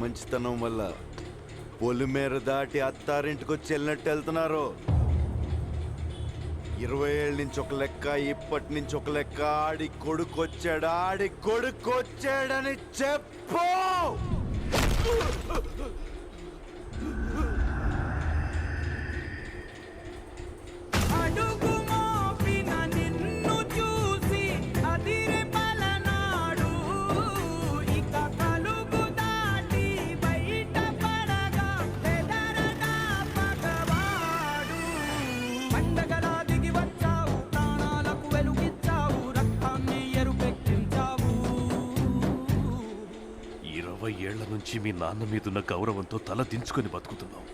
మంచితనం వల్ల పొలిమేర దాటి అత్తారింటికి వెళ్ళినట్టు వెళ్తున్నారు. 20 ఏళ్ళ నుంచి ఒక లెక్క, ఇప్పటి నుంచి ఒక లెక్క. ఆడి కొడుకొచ్చాడని చెప్పు. ఏళ్ల నుంచి మీ నాన్న మీదున్న గౌరవంతో తల దించుకొని బతుకుతున్నావు.